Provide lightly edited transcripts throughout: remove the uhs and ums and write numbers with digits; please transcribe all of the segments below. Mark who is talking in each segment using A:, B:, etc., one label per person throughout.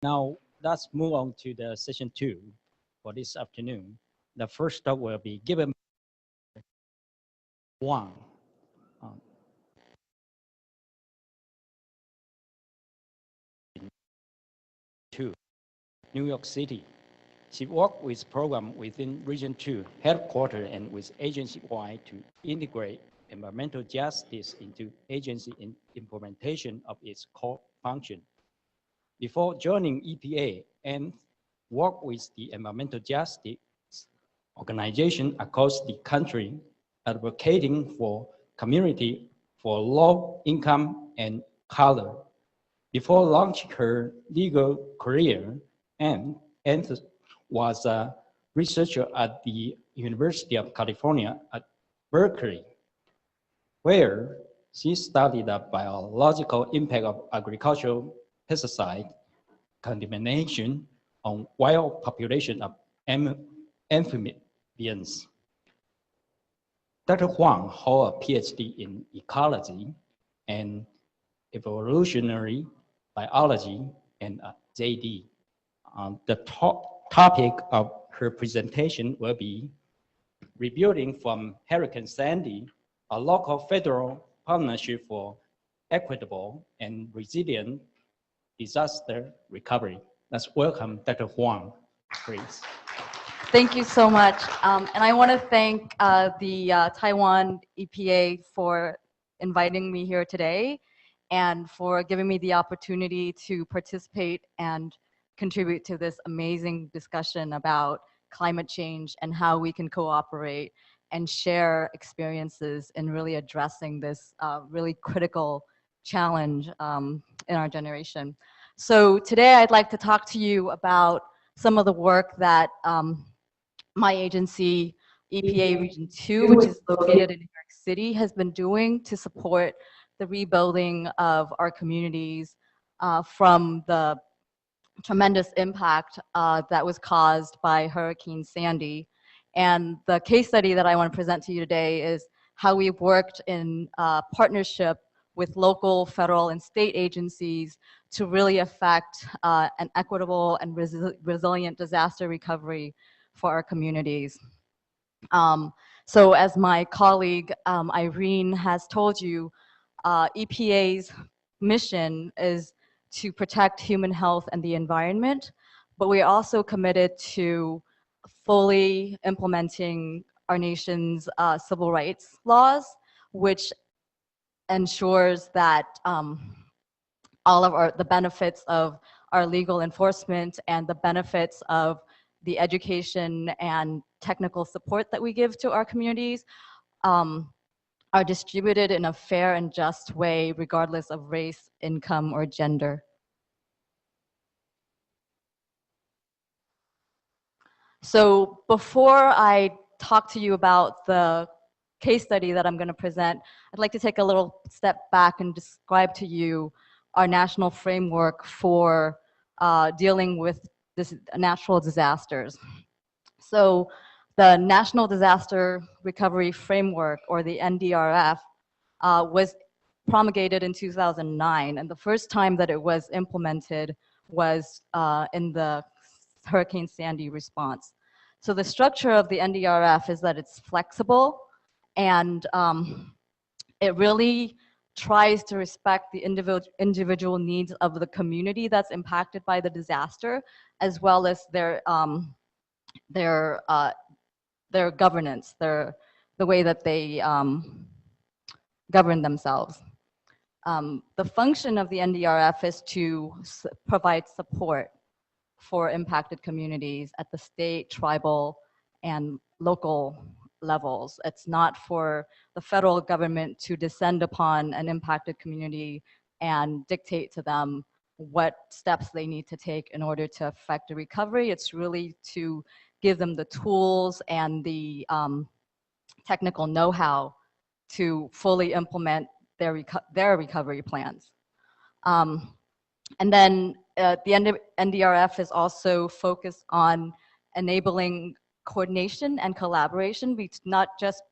A: Now, let's move on to the session 2 for this afternoon. The first talk will be given by Wang. uh, to New York City. She worked with program within Region 2 headquarters and with agency-wide to integrate environmental justice into agency implementation of its core function. Before joining EPA, and worked with the environmental justice organization across the country, advocating for community for low income and color. Before launching her legal career, Anne was a researcher at the University of California at Berkeley, where she studied the biological impact of agricultural pesticide contamination on wild population of amphibians. Dr. Huang holds a PhD in ecology and evolutionary biology and a JD. The topic of her presentation will be Rebuilding from Hurricane Sandy, a local federal partnership for equitable and resilient disaster recovery. Let's welcome Dr. Huang, please.
B: Thank you so much. And I want to thank the Taiwan EPA for inviting me here today and for giving me the opportunity to participate and contribute to this amazing discussion about climate change and how we can cooperate and share experiences in really addressing this really critical challenge in our generation. So today I'd like to talk to you about some of the work that my agency, EPA Region 2, which is located in New York City, has been doing to support the rebuilding of our communities from the tremendous impact that was caused by Hurricane Sandy. And the case study that I want to present to you today is how we've worked in partnership with local, federal, and state agencies to really affect an equitable and resilient disaster recovery for our communities. So as my colleague Irene has told you, EPA's mission is to protect human health and the environment, but we're also committed to fully implementing our nation's civil rights laws, which ensures that all of the benefits of our legal enforcement and the benefits of the education and technical support that we give to our communities are distributed in a fair and just way, regardless of race, income, or gender. So before I talk to you about the case study that I'm going to present, I'd like to take a little step back and describe to you our national framework for dealing with natural disasters. So the National Disaster Recovery Framework, or the NDRF, was promulgated in 2009, and the first time that it was implemented was in the Hurricane Sandy response. So the structure of the NDRF is that it's flexible, and it really tries to respect the individual needs of the community that's impacted by the disaster, as well as their governance, the way that they govern themselves. The function of the NDRF is to provide support for impacted communities at the state, tribal, and local levels. It's not for the federal government to descend upon an impacted community and dictate to them what steps they need to take in order to affect the recovery. It's really to give them the tools and the technical know-how to fully implement their recovery plans. And then the NDRF is also focused on enabling coordination and collaboration, not just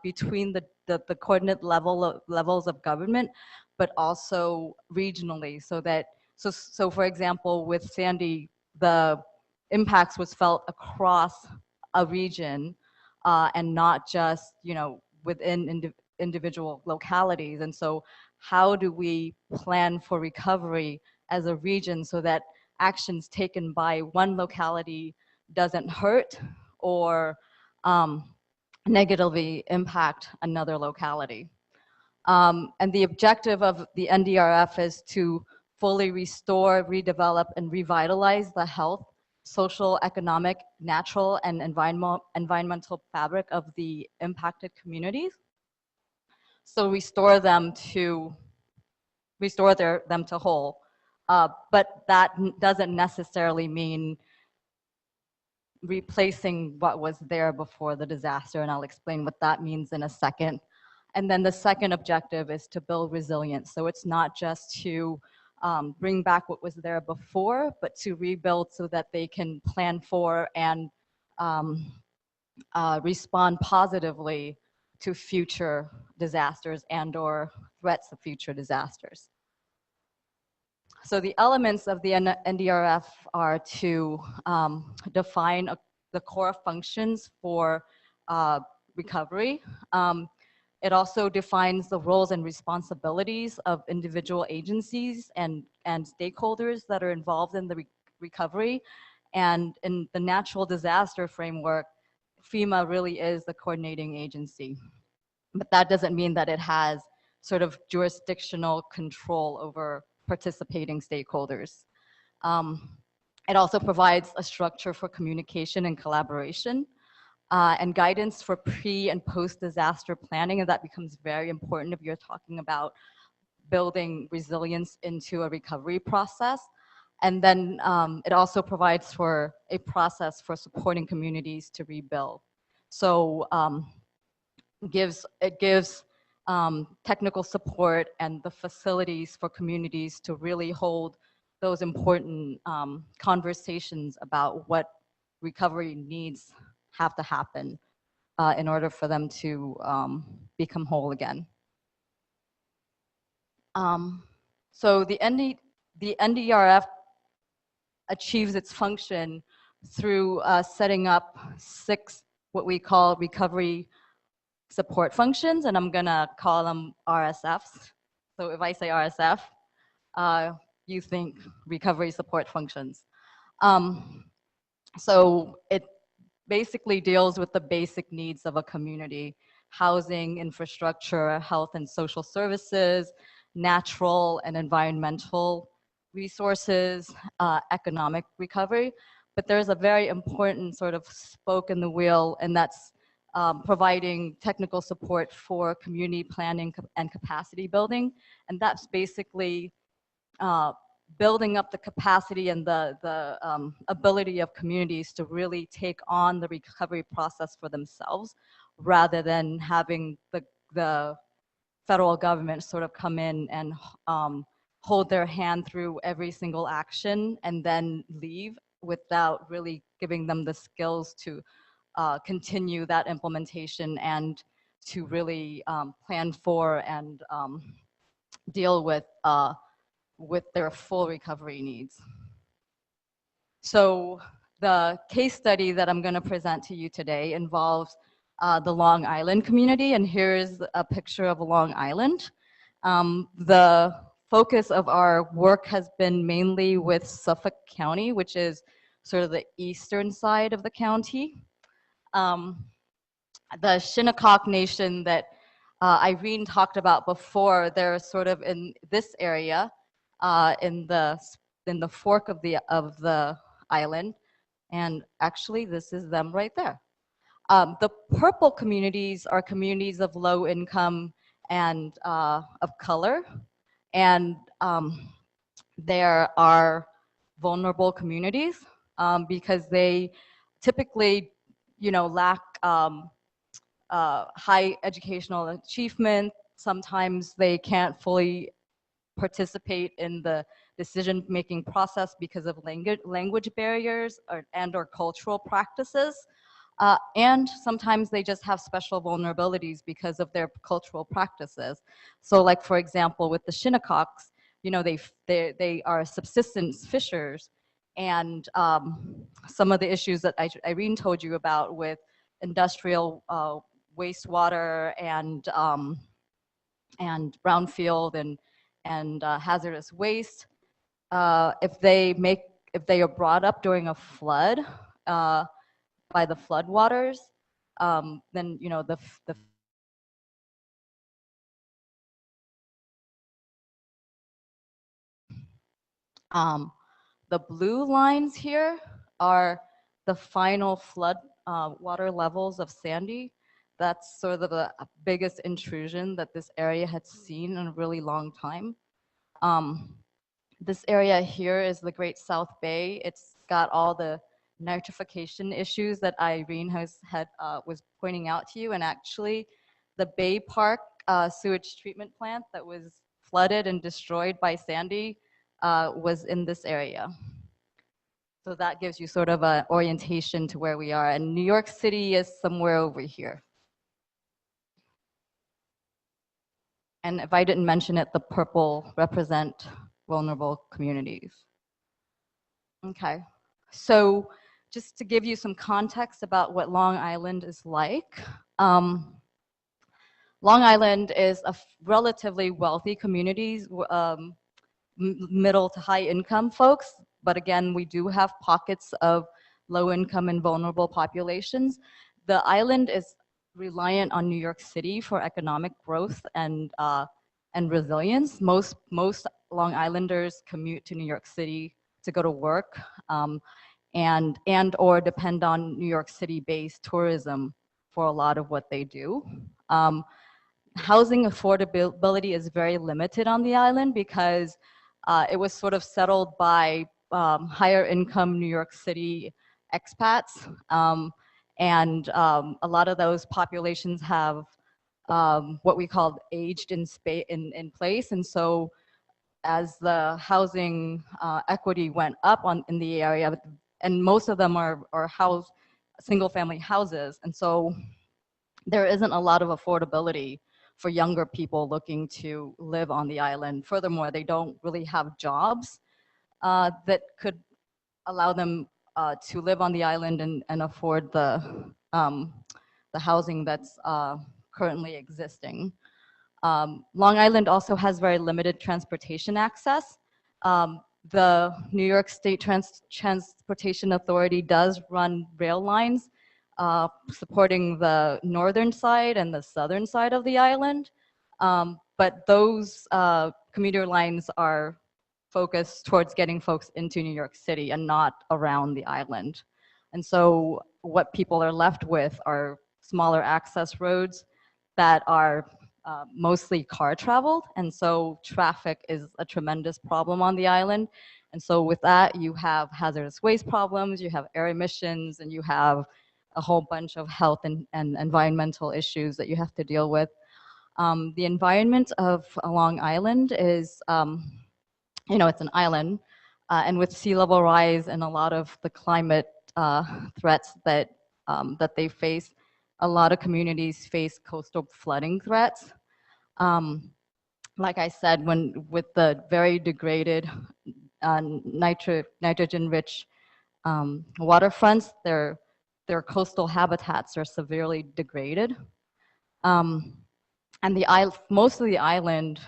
B: between the coordinate levels of government, but also regionally, so that So for example, with Sandy, the impacts was felt across a region and not just, within individual localities. And so how do we plan for recovery as a region so that actions taken by one locality doesn't hurt or negatively impact another locality? And the objective of the NDRF is to fully restore, redevelop, and revitalize the health, social, economic, natural, and environmental fabric of the impacted communities. So restore them to whole. But that doesn't necessarily mean replacing what was there before the disaster, and I'll explain what that means in a second. And then the second objective is to build resilience. So it's not just to bring back what was there before, but to rebuild so that they can plan for and respond positively to future disasters and or threats of future disasters. So the elements of the NDRF are to define the core functions for recovery. It also defines the roles and responsibilities of individual agencies and stakeholders that are involved in the recovery. And in the natural disaster framework, FEMA really is the coordinating agency. But that doesn't mean that it has sort of jurisdictional control over participating stakeholders. It also provides a structure for communication and collaboration and guidance for pre and post-disaster planning, and that becomes very important if you're talking about building resilience into a recovery process. And then it also provides for a process for supporting communities to rebuild. So it gives technical support and the facilities for communities to really hold those important conversations about what recovery needs have to happen in order for them to become whole again. So the NDRF achieves its function through setting up 6 what we call recovery support functions, and I'm gonna call them RSFs. So if I say RSF, you think recovery support functions. So it basically deals with the basic needs of a community: housing, infrastructure, health and social services, natural and environmental resources, economic recovery. But there's a very important sort of spoke in the wheel, and that's providing technical support for community planning and capacity building. And that's basically building up the capacity and the ability of communities to really take on the recovery process for themselves, rather than having the federal government sort of come in and hold their hand through every single action and then leave without really giving them the skills to continue that implementation and to really plan for and deal with their full recovery needs. So the case study that I'm going to present to you today involves the Long Island community, and here's a picture of Long Island. The focus of our work has been mainly with Suffolk County, which is sort of the eastern side of the county. The Shinnecock Nation that Irene talked about before, they're sort of in this area, in the fork of the island, and actually this is them right there. The purple communities are communities of low income and of color, and there are vulnerable communities because they typically, lack high educational achievement. Sometimes they can't fully participate in the decision-making process because of language barriers or cultural practices. And sometimes they just have special vulnerabilities because of their cultural practices. So like, for example, with the Shinnecocks, you know, they are subsistence fishers. And some of the issues that Irene told you about with industrial wastewater and brownfield and hazardous waste, if they are brought up during a flood by the floodwaters, then you know the the blue lines here are the final flood water levels of Sandy. That's sort of the biggest intrusion that this area had seen in a really long time. This area here is the Great South Bay. It's got all the nitrification issues that Irene was pointing out to you. And actually, the Bay Park sewage treatment plant that was flooded and destroyed by Sandy was in this area. So that gives you sort of an orientation to where we are. And New York City is somewhere over here. And if I didn't mention it, the purple represent vulnerable communities. Okay, so just to give you some context about what Long Island is like. Long Island is a relatively wealthy community, middle to high income folks, but again, we do have pockets of low income and vulnerable populations. The island is reliant on New York City for economic growth and resilience. Most Long Islanders commute to New York City to go to work and or depend on New York City-based tourism for a lot of what they do. Housing affordability is very limited on the island because it was sort of settled by higher income New York City expats. And a lot of those populations have what we call aged in place. And so as the housing equity went up in the area, and most of them are single family houses. And so there isn't a lot of affordability for younger people looking to live on the island. Furthermore, they don't really have jobs that could allow them to live on the island and afford the housing that's currently existing. Long Island also has very limited transportation access. The New York State Transportation Authority does run rail lines supporting the northern side and the southern side of the island. But those commuter lines are focused towards getting folks into New York City and not around the island. And so what people are left with are smaller access roads that are mostly car traveled. And so traffic is a tremendous problem on the island. And so with that, you have hazardous waste problems, you have air emissions, and you have a whole bunch of health and environmental issues that you have to deal with. The environment of Long Island is, you know, it's an island, and with sea level rise and a lot of the climate threats that they face, a lot of communities face coastal flooding threats. Like I said, with the very degraded nitrogen-rich waterfronts, their coastal habitats are severely degraded. And most of the island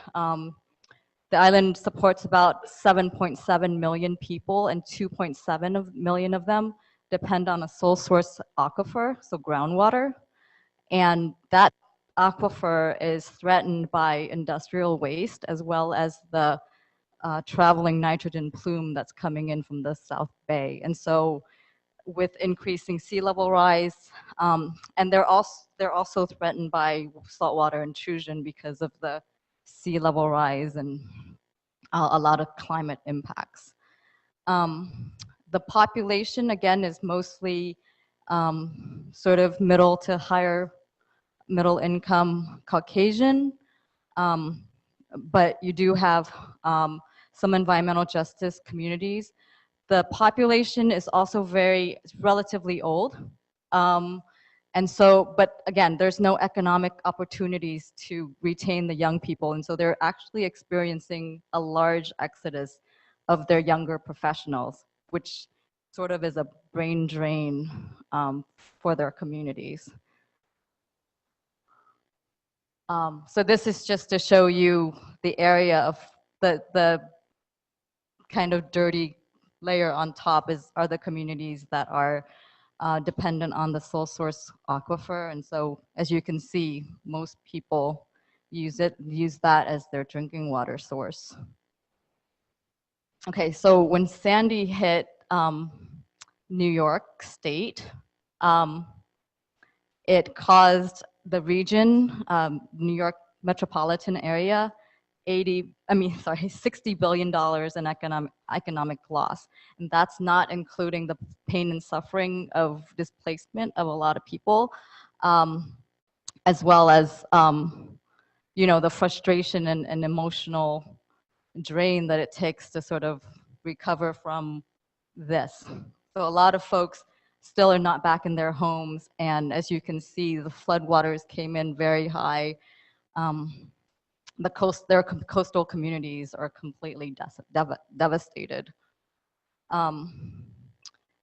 B: supports about 7.7 million people, and 2.7 million of them depend on a sole source aquifer, so groundwater. And that aquifer is threatened by industrial waste as well as the traveling nitrogen plume that's coming in from the South Bay. And so with increasing sea level rise, and they're also threatened by saltwater intrusion because of the sea level rise and a lot of climate impacts. The population, again, is mostly sort of middle to higher middle income Caucasian, but you do have some environmental justice communities. The population is also relatively old. And so, but again, there's no economic opportunities to retain the young people. And so they're actually experiencing a large exodus of their younger professionals, which sort of is a brain drain for their communities. So this is just to show you the area of the kind of dirty layer on top are the communities that are dependent on the sole source aquifer. And so as you can see, most people use that as their drinking water source. Okay, so when Sandy hit New York State, it caused the region, New York metropolitan area, $60 billion in economic loss. And that's not including the pain and suffering of displacement of a lot of people, as well as, the frustration and emotional drain that it takes to sort of recover from this. So a lot of folks still are not back in their homes, and as you can see, the floodwaters came in very high. Their coastal communities are completely devastated.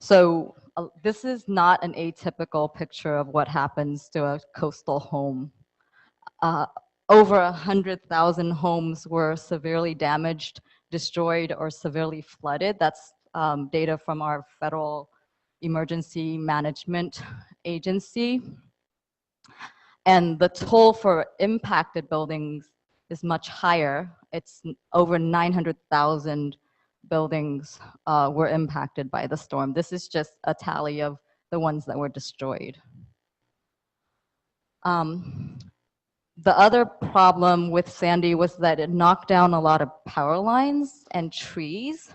B: So this is not an atypical picture of what happens to a coastal home. Over 100,000 homes were severely damaged, destroyed, or severely flooded. That's data from our Federal Emergency Management Agency. And the toll for impacted buildings is much higher. It's over 900,000 buildings were impacted by the storm. This is just a tally of the ones that were destroyed. The other problem with Sandy was that it knocked down a lot of power lines and trees.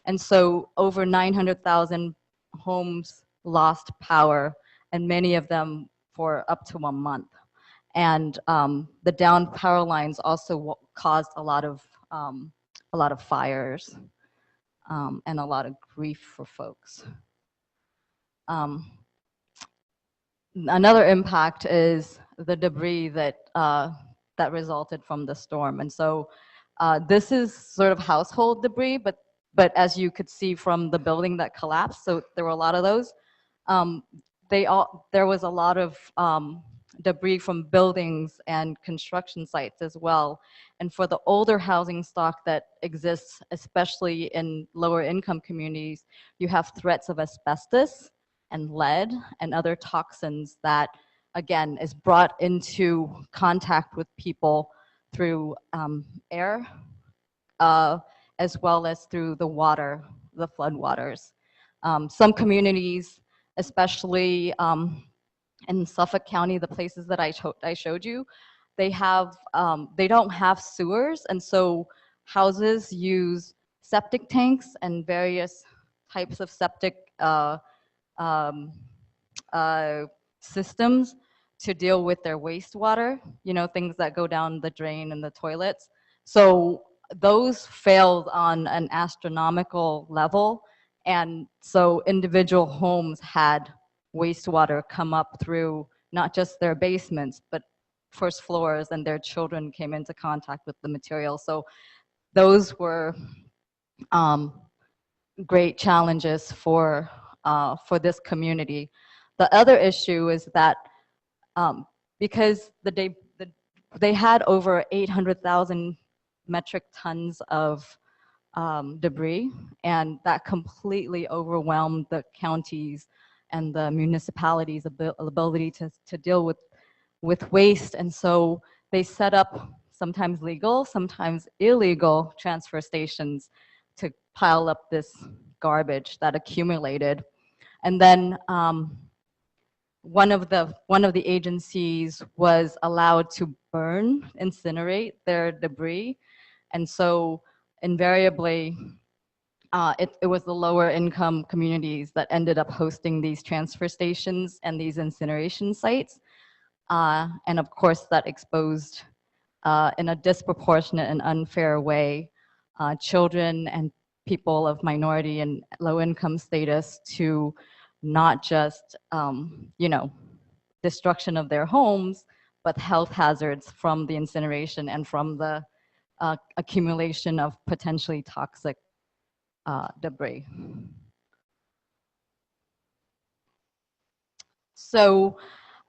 B: And so over 900,000 homes lost power, and many of them for up to 1 month. And the downed power lines also caused a lot of fires and a lot of grief for folks. Another impact is the debris that resulted from the storm. And so this is sort of household debris, but as you could see from the building that collapsed, so there were a lot of those, there was a lot of debris from buildings and construction sites as well. And for the older housing stock that exists, especially in lower income communities, you have threats of asbestos and lead and other toxins that, again, is brought into contact with people through air, as well as through the water, the floodwaters. Some communities, especially in Suffolk County, the places that I showed you, they don't have sewers, and so houses use septic tanks and various types of septic systems to deal with their wastewater, things that go down the drain and the toilets. So those failed on an astronomical level, and so individual homes had wastewater come up through not just their basements, but first floors, and their children came into contact with the material. So those were great challenges for this community. The other issue is that because they had over 800,000 metric tons of debris, and that completely overwhelmed the counties and the municipalities' ability to deal with waste. And so they set up sometimes legal, sometimes illegal transfer stations to pile up this garbage that accumulated. And then one of the agencies was allowed to incinerate their debris. And so invariably, it was the lower income communities that ended up hosting these transfer stations and these incineration sites. And of course, that exposed in a disproportionate and unfair way children and people of minority and low income status to not just destruction of their homes, but health hazards from the incineration and from the accumulation of potentially toxic debris. So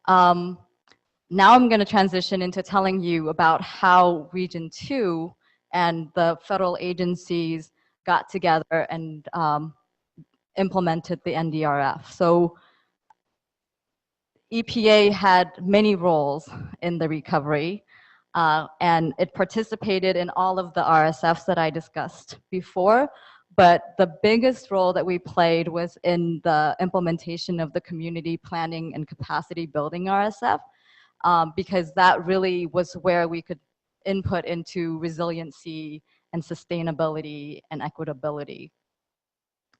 B: now I'm going to transition into telling you about how Region 2 and the federal agencies got together and implemented the NDRF. So EPA had many roles in the recovery, and it participated in all of the RSFs that I discussed before, but the biggest role that we played was in the implementation of the community planning and capacity building RSF, because that really was where we could input into resiliency and sustainability and equitability.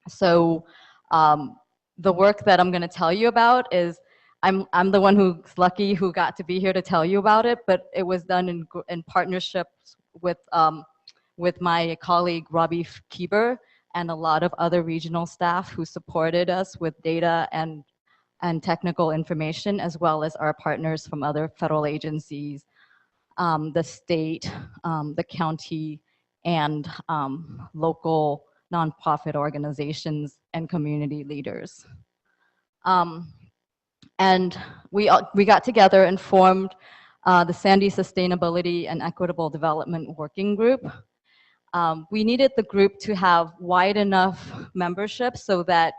B: So the work that I'm going to tell you about is, I'm the one who's lucky who got to be here to tell you about it, but it was done in partnerships with my colleague Robbie Kieber and a lot of other regional staff who supported us with data and technical information, as well as our partners from other federal agencies, the state, the county, and local nonprofit organizations and community leaders. And we got together and formed the Sandy Sustainability and Equitable Development Working Group. We needed the group to have wide enough membership so that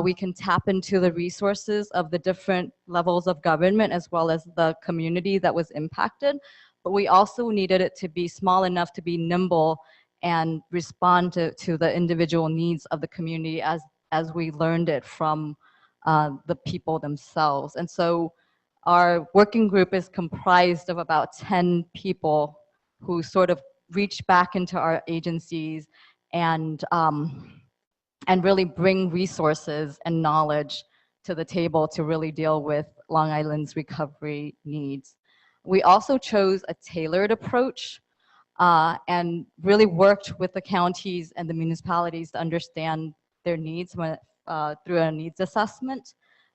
B: we can tap into the resources of the different levels of government as well as the community that was impacted. But we also needed it to be small enough to be nimble and respond to the individual needs of the community as we learned it from the people themselves. And so our working group is comprised of about 10 people who sort of reach back into our agencies and really bring resources and knowledge to the table to really deal with Long Island's recovery needs. We also chose a tailored approach and really worked with the counties and the municipalities to understand their needs through a needs assessment,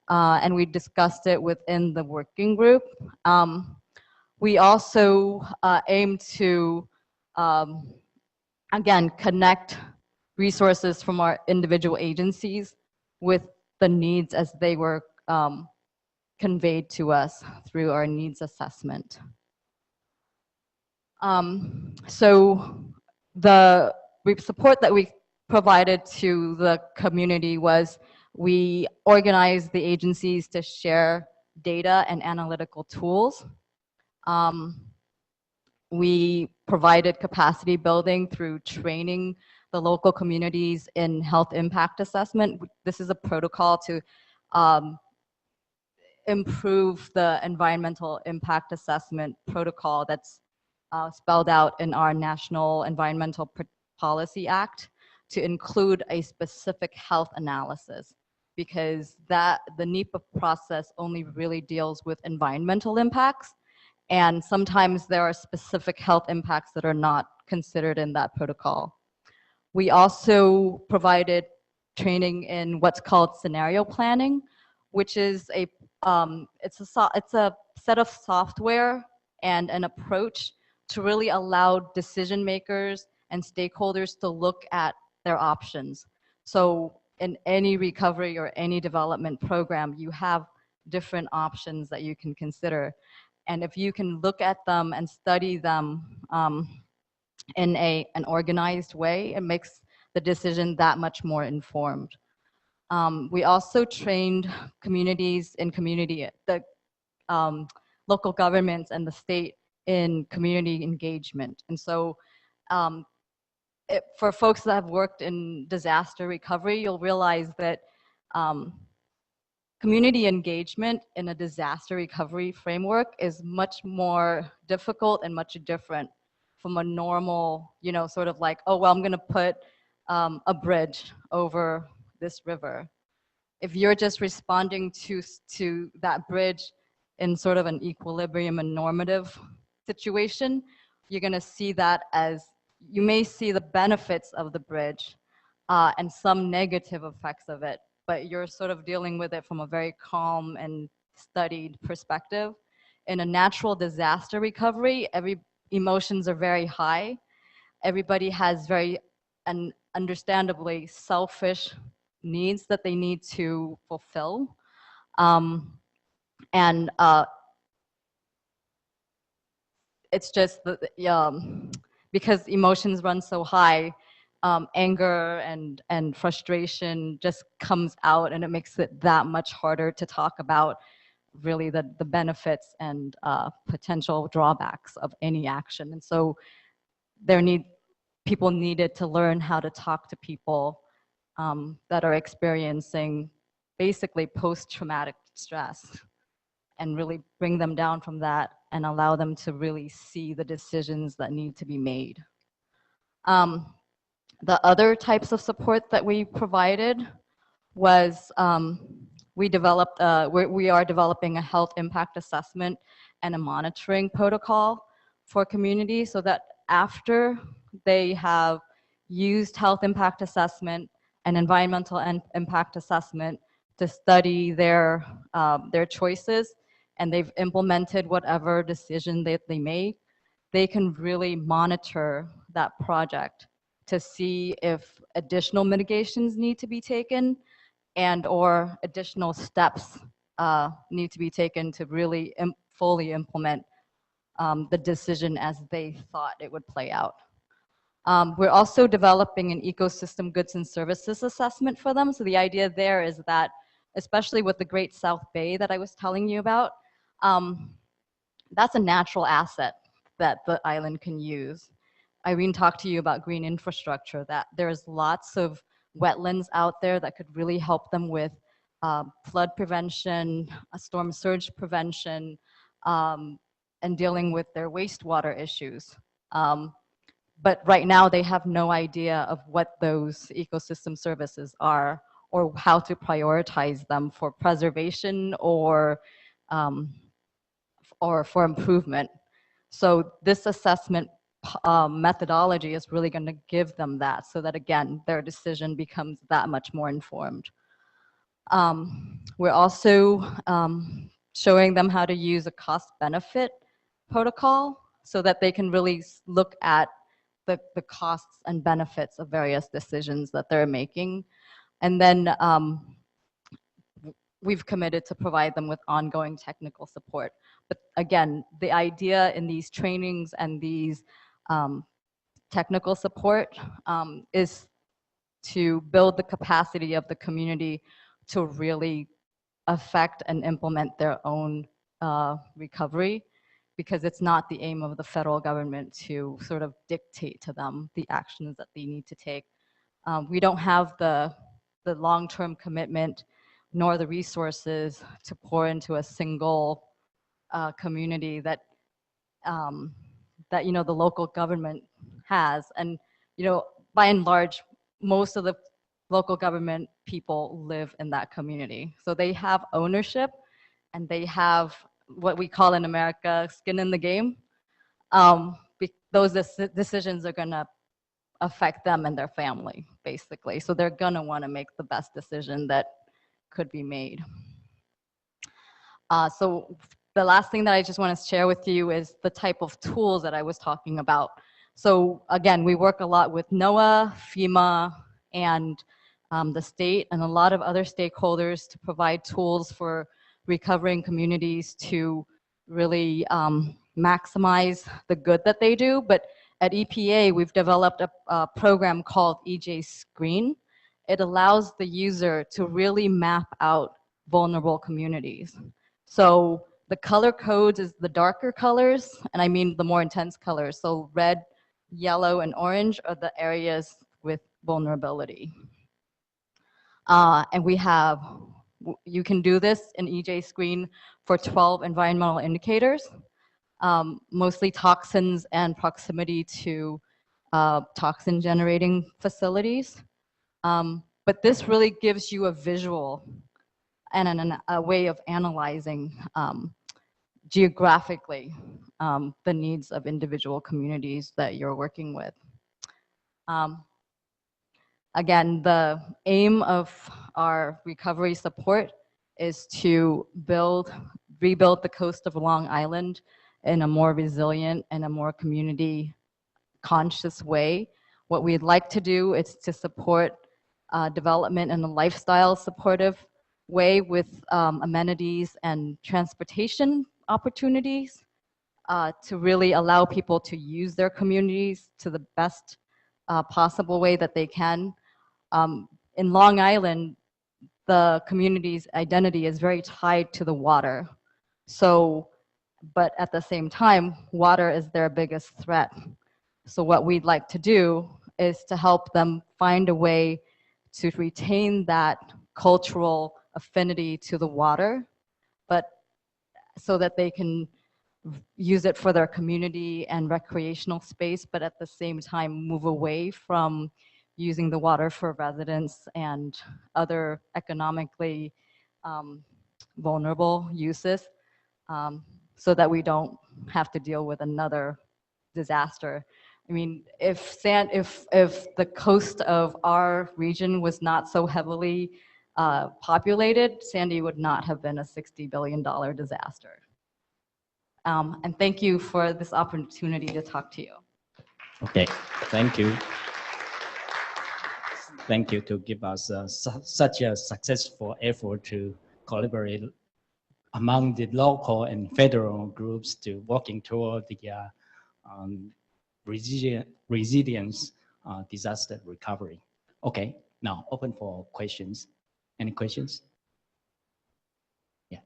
B: and we discussed it within the working group. We also aim to, again, connect resources from our individual agencies with the needs as they were conveyed to us through our needs assessment. So the support that we provided to the community was we organized the agencies to share data and analytical tools. We provided capacity building through training the local communities in health impact assessment. This is a protocol to improve the environmental impact assessment protocol that's spelled out in our National Environmental Policy Act to include a specific health analysis, because the NEPA process only really deals with environmental impacts, and sometimes there are specific health impacts that are not considered in that protocol. We also provided training in what's called scenario planning, which is it's a set of software and an approach to really allow decision makers and stakeholders to look at their options. So in any recovery or any development program, you have different options that you can consider. And if you can look at them and study them in an organized way, it makes the decision that much more informed. We also trained communities in the local governments and the state in community engagement. And so for folks that have worked in disaster recovery, you'll realize that community engagement in a disaster recovery framework is much more difficult and much different from a normal, sort of like, oh, well, I'm gonna put a bridge over this river. If you're just responding to that bridge in sort of an equilibrium and normative situation, you're gonna see that as, you may see the benefits of the bridge and some negative effects of it, but you're sort of dealing with it from a very calm and studied perspective. In a natural disaster recovery, emotions are very high. Everybody has very and understandably selfish needs that they need to fulfill. And it's just because emotions run so high, anger and frustration just comes out, and it makes it that much harder to talk about really the benefits and potential drawbacks of any action. And so people needed to learn how to talk to people that are experiencing basically post-traumatic stress, and really bring them down from that and allow them to really see the decisions that need to be made. The other types of support that we provided was we are developing a health impact assessment and a monitoring protocol for communities, so that after they have used health impact assessment and environmental impact assessment to study their choices, and they've implemented whatever decision that they make, they can really monitor that project to see if additional mitigations need to be taken and or additional steps need to be taken to really fully implement the decision as they thought it would play out. We're also developing an ecosystem goods and services assessment for them. So the idea there is that, especially with the Great South Bay that I was telling you about, that's a natural asset that the island can use. Irene talked to you about green infrastructure, that there's lots of wetlands out there that could really help them with flood prevention, storm surge prevention, and dealing with their wastewater issues. But right now they have no idea of what those ecosystem services are or how to prioritize them for preservation or for improvement. So this assessment methodology is really going to give them that, so that again their decision becomes that much more informed. We're also showing them how to use a cost-benefit protocol so that they can really look at the costs and benefits of various decisions that they're making. And then we've committed to provide them with ongoing technical support. But again, the idea in these trainings and these technical support is to build the capacity of the community to really affect and implement their own recovery, because it's not the aim of the federal government to sort of dictate to them the actions that they need to take. We don't have the long-term commitment nor the resources to pour into a single community that the local government has. And by and large, most of the local government people live in that community, so they have ownership and they have what we call in America skin in the game. Those decisions are going to affect them and their family, basically. So they're going to want to make the best decision that could be made. So the last thing that I just want to share with you is the type of tools that I was talking about. So again, we work a lot with NOAA, FEMA, and the state and a lot of other stakeholders to provide tools for recovering communities to really maximize the good that they do. But at EPA, we've developed a program called EJ Screen. It allows the user to really map out vulnerable communities. So the color codes is the darker colors, and I mean the more intense colors. So red, yellow, and orange are the areas with vulnerability. And you can do this in EJ Screen for 12 environmental indicators, mostly toxins and proximity to toxin generating facilities. But this really gives you a visual and a way of analyzing geographically the needs of individual communities that you're working with. Again, the aim of our recovery support is to rebuild the coast of Long Island in a more resilient and a more community conscious way. What we'd like to do is to support development in a lifestyle supportive way with amenities and transportation opportunities to really allow people to use their communities to the best possible way that they can. In Long Island, the community's identity is very tied to the water. So, but at the same time, water is their biggest threat. So what we'd like to do is to help them find a way to retain that cultural affinity to the water, but so that they can use it for their community and recreational space, but at the same time move away from using the water for residents and other economically vulnerable uses, so that we don't have to deal with another disaster. I mean, if the coast of our region was not so heavily populated, Sandy would not have been a $60 billion disaster. And thank you for this opportunity to talk to you.
A: Okay, thank you. Thank you to give us such a successful effort to collaborate among the local and federal groups to working toward the resilience disaster recovery. Okay, now open for questions. Any questions? Yeah.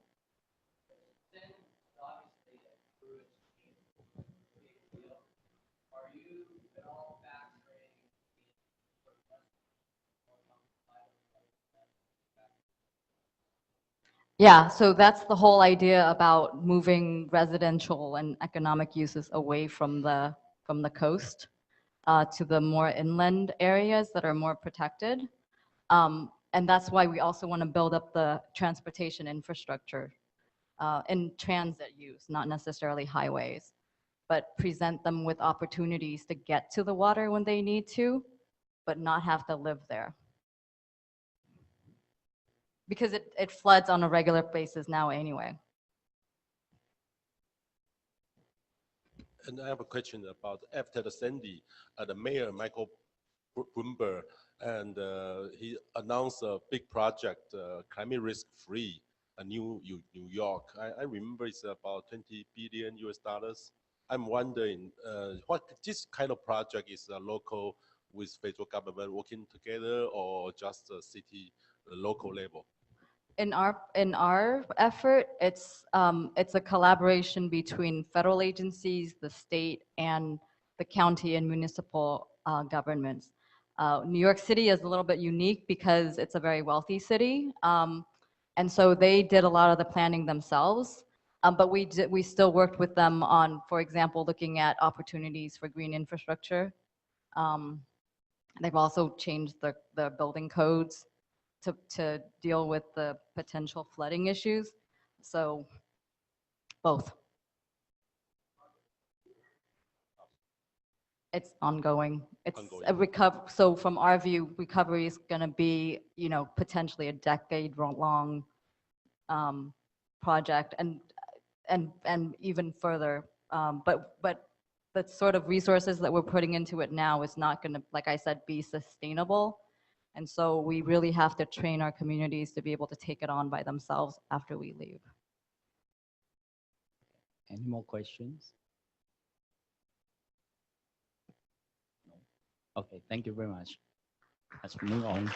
B: Yeah, so that's the whole idea about moving residential and economic uses away from the coast to the more inland areas that are more protected. And that's why we also want to build up the transportation infrastructure in transit use, not necessarily highways, but present them with opportunities to get to the water when they need to, but not have to live there. Because it floods on a regular basis now anyway.
C: And I have a question about after the Sandy, the mayor, Michael Bloomberg, and he announced a big project, climate risk free, New York. I remember it's about 20 billion US dollars. I'm wondering what this kind of project is local with federal government working together or just a city, local level?
B: In our effort, it's a collaboration between federal agencies, the state, and the county and municipal governments. New York City is a little bit unique because it's a very wealthy city, and so they did a lot of the planning themselves. But we still worked with them on, for example, looking at opportunities for green infrastructure. They've also changed the building codes to deal with the potential flooding issues. So both. It's ongoing. It's
C: Ongoing.
B: So from our view, recovery is going to be, potentially a decade-long project, and even further. But the sort of resources that we're putting into it now is not going to, like I said, be sustainable. And so we really have to train our communities to be able to take it on by themselves after we leave.
A: Any more questions? No. Okay, thank you very much. Let's move on.